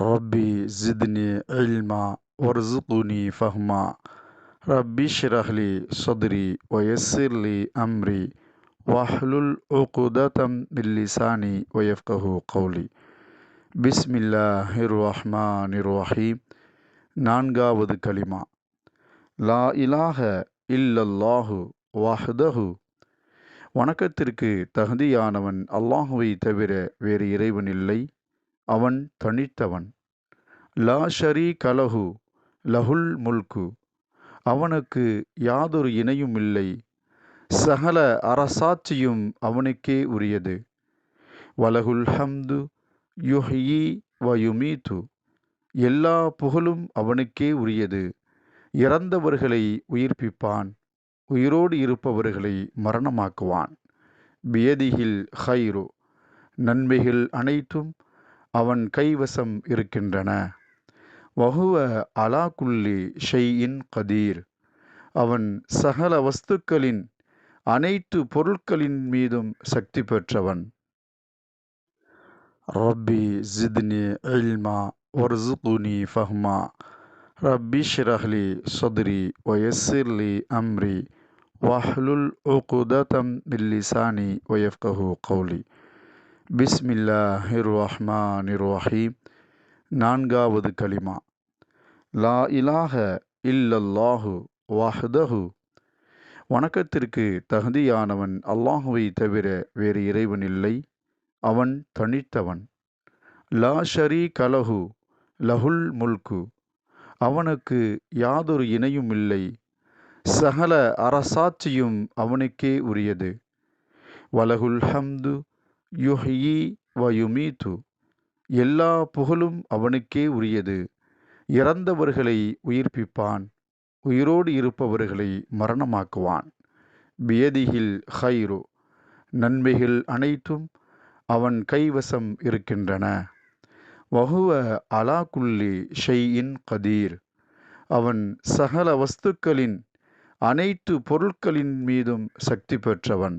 ربي زدني علما وارزقني فهما ربي اشرح لي صدري ويسر لي أمري واحلل عقدة من لساني ويفقه قولي بسم الله الرحمن الرحيم நான்காவது கலிமா லா இலாஹ இல்லல்லாஹு வஹ்தஹு வணக்கத்திற்கு தகுதியானவன் அல்லாஹுவை தவிர வேறு இறைவன் இல்லை, அவன் தனித்தவன். லா ஷரீக லஹு லஹுல் முல்கு அவனுக்கு யாதொரு இணையும் இல்லை, சகல அரசாட்சியும் அவனுக்கே உரியது. வலகுல் ஹம்து யுஹ்யி வயுமீது எல்லா புகழும் அவனுக்கே உரியது. இறந்தவர்களை உயிர்ப்பிப்பான், உயிரோடு இருப்பவர்களை மரணமாக்குவான். பியதிஹில் ஹைரு நன்மைகள் அனைத்தும் அவன் கைவசம் இருக்கின்றன. வஹுவ அலா குல்லி ஷைஇன் கதீர் அவன் சகல வஸ்துக்களின் அனைத்து பொருட்களின் மீதும் சக்தி பெற்றவன். ரப்பி ஜித்னி இல்மா வர்சுக்னி ஃபஹ்மா ரப்பி ஷ்ரஹ் லி ஸத்ரி வயஸ்ஸிர் லி அம்ரி வஹ்லுல் உக்ததம் மின் லிசானி வயஃப்கஹு கௌலி. பிஸ்மில்லாஹிர் ரஹ்மானிர் ரஹீம் நான்காவது கலிமா லா இலாஹ இல்லல்லாஹு வஹ்தஹு வணக்கத்திற்கு தகுதியானவன் அல்லாஹுவை தவிர வேறு இறைவன் இல்லை, அவன் தனித்தவன். லா ஷரீக லஹு லஹுல் முல்கு அவனுக்கு யாதொரு இணையும் இல்லை, சகல அரசாட்சியும் அவனுக்கே உரியது. வலகுல் ஹம்து யுஹ்யி வயுமீது எல்லா புகழும் அவனுக்கே உரியது. இறந்தவர்களை உயிர்ப்பிப்பான், உயிரோடு இருப்பவர்களை மரணமாக்குவான். பியதிஹில் ஹைரு நன்மைகள் அனைத்தும் அவன் கைவசம் இருக்கின்றன. வஹுவ அலா குல்லி ஷைஇன் கதீர் அவன் சகல வஸ்துக்களின் அனைத்து பொருட்களின் மீதும் சக்தி பெற்றவன்.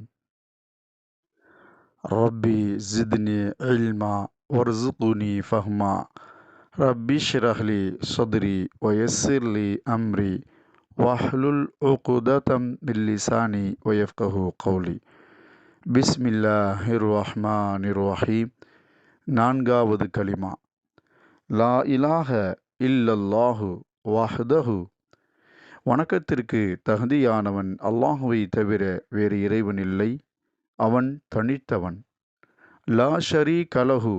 ரப்பி ஜித்னி இல்மா வர்சுக்னி ஃபஹ்மா ரப்பி ஷ்ரஹ் லி ஸத்ரி வயஸ்ஸிர் லி அம்ரி வஹ்லுல் உக்ததம் மின் லிசானி வயஃப்கஹு கௌலி. பிஸ்மில்லாஹிர் ரஹ்மானிர் ரஹீம் நான்காவது கலிமா லா இலாஹ இல்லல்லாஹு வஹ்தஹு வணக்கத்திற்கு தகுதியானவன் அல்லாஹுவை தவிர வேறு இறைவன் இல்லை, அவன் தனித்தவன். லா ஷரீக லஹு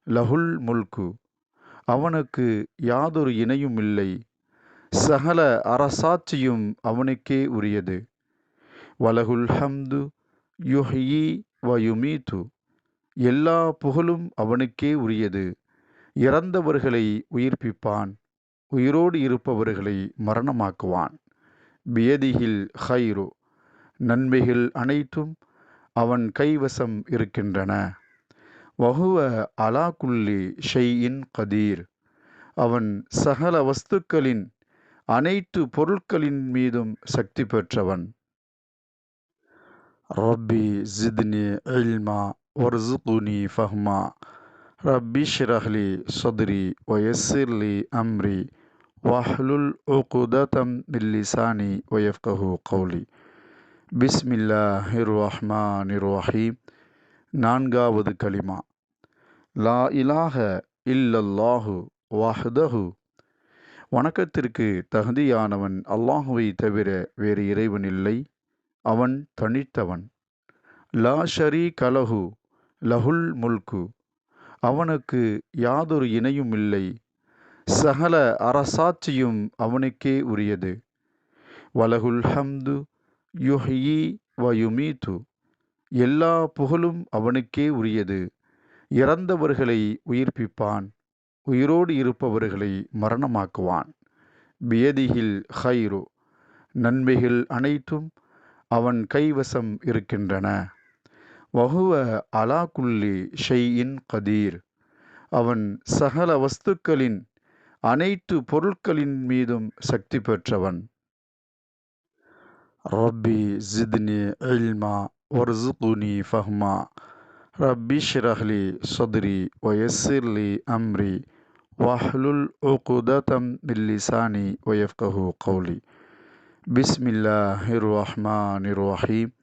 லஹுல் முல்கு அவனுக்கு யாதொரு இணையும் இல்லை, சகல அரசாட்சியும் அவனுக்கே உரியது. வலகுல் ஹம்து யுஹ்யி வயுமீது எல்லா புகழும் அவனுக்கே உரியது. இறந்தவர்களை உயிர்ப்பிப்பான், உயிரோடு இருப்பவர்களை மரணமாக்குவான். பியதிஹில் ஹைரு நன்மைகள் அனைத்தும் அவன் கைவசம் இருக்கின்றன. வஹுவ அலா குல்லி ஷைஇன் கதீர் அவன் சகல வஸ்துக்களின் அனைத்து பொருட்களின் மீதும் சக்தி பெற்றவன். ரப்பி ஜித்னி இல்மா வர்சுக்னி ஃபஹ்மா ரப்பி ஷ்ரஹ் லி ஸத்ரி வயஸ்ஸிர் லி அம்ரி வஹ்லுல் உக்ததம் மின் லிசானி வயஃப்கஹு கௌலி. பிஸ்மில்லாஹிர் ரஹ்மானிர் ரஹீம் நான்காவது கலிமா லா இலாஹ இல்லல்லாஹு வஹ்தஹு வணக்கத்திற்கு தகுதியானவன் அல்லாஹுவை தவிர வேறு இறைவன் இல்லை, அவன் தனித்தவன். லா ஷரீக லஹு லஹுல் முல்கு அவனுக்கு யாதொரு இணையும் இல்லை, சகல அரசாட்சியும் அவனுக்கே உரியது. வலகுல் ஹம்து யுஹ்யி வயுமீது எல்லா புகழும் அவனுக்கே உரியது. இறந்தவர்களை உயிர்ப்பிப்பான், உயிரோடு இருப்பவர்களை மரணமாக்குவான். பியதிஹில் ஹைரு நன்மைகள் அனைத்தும் அவன் கைவசம் இருக்கின்றன. வஹுவ அலா குல்லி ஷைஇன் கதீர் அவன் சகல வஸ்துக்களின் அனைத்து பொருட்களின் மீதும் சக்தி பெற்றவன். ரப்பி ஜித்னி இல்மா வர்சுக்னி ஃபஹ்மா ரப்பி ஷ்ரஹ் லி ஸத்ரி வயஸ்ஸிர் லி அம்ரி வஹ்லுல் உக்ததம் மின் லிசானி வயஃப்கஹு கௌலி. பிஸ்மில்லாஹிர் ரஹ்மானிர் ரஹீம்.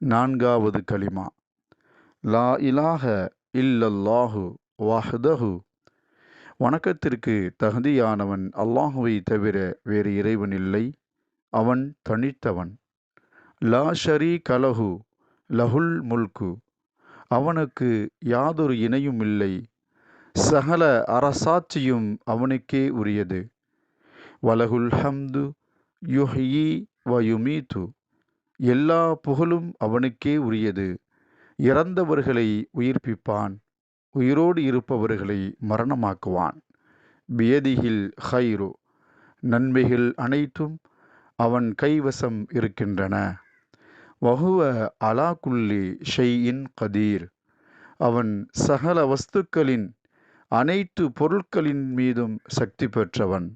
நான்காவது கலிமா. லா இலாஹ இல்லல்லாஹு வஹ்தஹு. வணக்கத்திற்கு தகுதியானவன் அல்லாஹுவை தவிர வேறு இறைவன் இல்லை, அவன் தனித்தவன். லா ஷரீக லஹு லஹுல் முல்கு. அவனுக்கு யாதொரு இணையும் இல்லை, சகல அரசாட்சியும் அவனுக்கே உரியது. வலகுல் ஹம்து யுஹ்யி வ யுமீது. எல்லா புகழும் அவனுக்கே உரியது, இறந்தவர்களை உயிர்ப்பிப்பான், உயிரோடு இருப்பவர்களை மரணமாக்குவான். பியதிஹில் ஹைரு. நன்மைகள் அனைத்தும் அவன் கைவசம் இருக்கின்றன. வஹுவ அலா குல்லி ஷைஇன் கதீர். அவன் சகல வஸ்துக்களின் அனைத்து பொருட்களின் மீதும் சக்தி பெற்றவன்.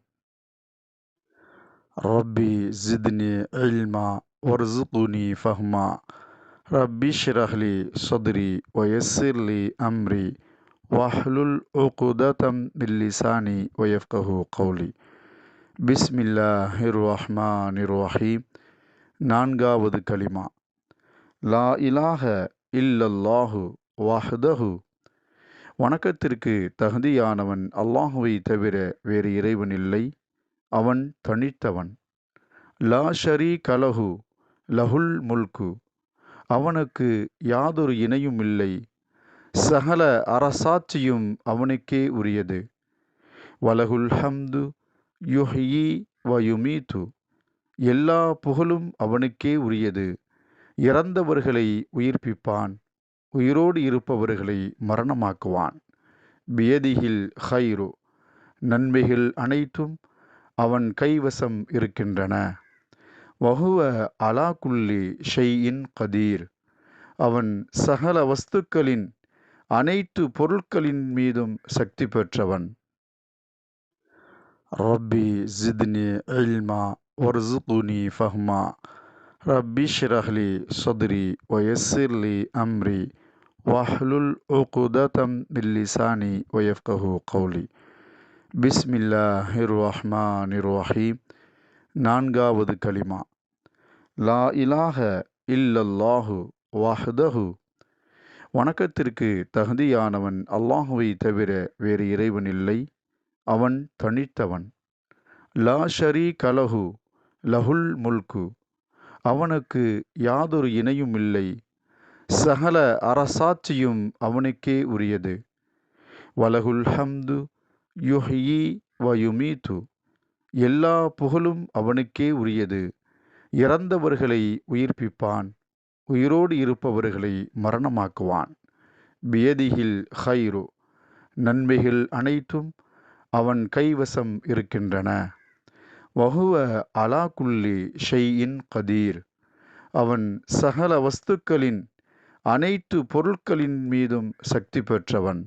ரப்பி ஜித்னி இல்மா வர்சுக்னி ஃபஹ்மா. ரப்பி ஷ்ரஹ்லி சத்ரி வயஸ்ஸிர்லி அம்ரி வஹ்லுல் உக்ததம் மின் லிசானி வயஃப்கஹு கௌலி. பிஸ்மில்லாஹிர் ரஹ்மானிர் ரஹீம். நான்காவது கலிமா. லா இலாஹ இல்லல்லாஹு வஹ்தஹு. வணக்கத்திற்கு தகுதியானவன் அல்லாஹுவை தவிர வேறு இறைவன் இல்லை, அவன் தனித்தவன். லா ஷரீக லஹு லஹுல் முல்கு. அவனுக்கு யாதொரு இணையும் இல்லை, சகல அரசாட்சியும் அவனுக்கே உரியது. வலகுல் ஹம்து யுஹ்யி வ யுமீது. எல்லா புகழும் அவனுக்கே உரியது, இறந்தவர்களை உயிர்ப்பிப்பான், உயிரோடு இருப்பவர்களை மரணமாக்குவான். பியதிஹில் ஹைரு. நன்மைகள் அனைத்தும் அவன் கைவசம் இருக்கின்றன. வஹுவ அலா குல்லி ஷைஇன் கதீர். அவன் சகல வஸ்துக்களின் அனைத்து பொருட்களின் மீதும் சக்தி பெற்றவன். ரப்பி ஜித்னி இல்மா வர்சுக்னி ஃபஹ்மா. ரப்பி ஷ்ரஹ்லி சத்ரி வயஸ்ஸிர்லி அம்ரி வஹ்லுல் உக்ததம் மின் லிசானி வயஃப்கஹு கௌலி. பிஸ்மில்லாஹிர் ரஹ்மானிர் ரஹீம். நான்காவது கலிமா. லா இலாஹ இல்லல்லாஹு வஹ்தஹு. வணக்கத்திற்கு தகுதியானவன் அல்லாஹுவை தவிர வேறு இறைவன் இல்லை, அவன் தனித்தவன். லா ஷரீக லஹு லஹுல் முல்கு. அவனுக்கு யாதொரு இணையும் இல்லை, சகல அரசாட்சியும் அவனுக்கே உரியது. வலகுல் ஹம்து யுஹ்யி வ யுமீது. எல்லா புகழும் அவனுக்கே உரியது, இறந்தவர்களை உயிர்ப்பிப்பான், உயிரோடு இருப்பவர்களை மரணமாக்குவான். பியதிஹில் ஹைரு. நன்மைகள் அனைத்தும் அவன் கைவசம் இருக்கின்றன. வஹுவ அலா குல்லி ஷைஇன் கதீர். அவன் சகல வஸ்துக்களின் அனைத்து பொருட்களின் மீதும் சக்தி பெற்றவன்.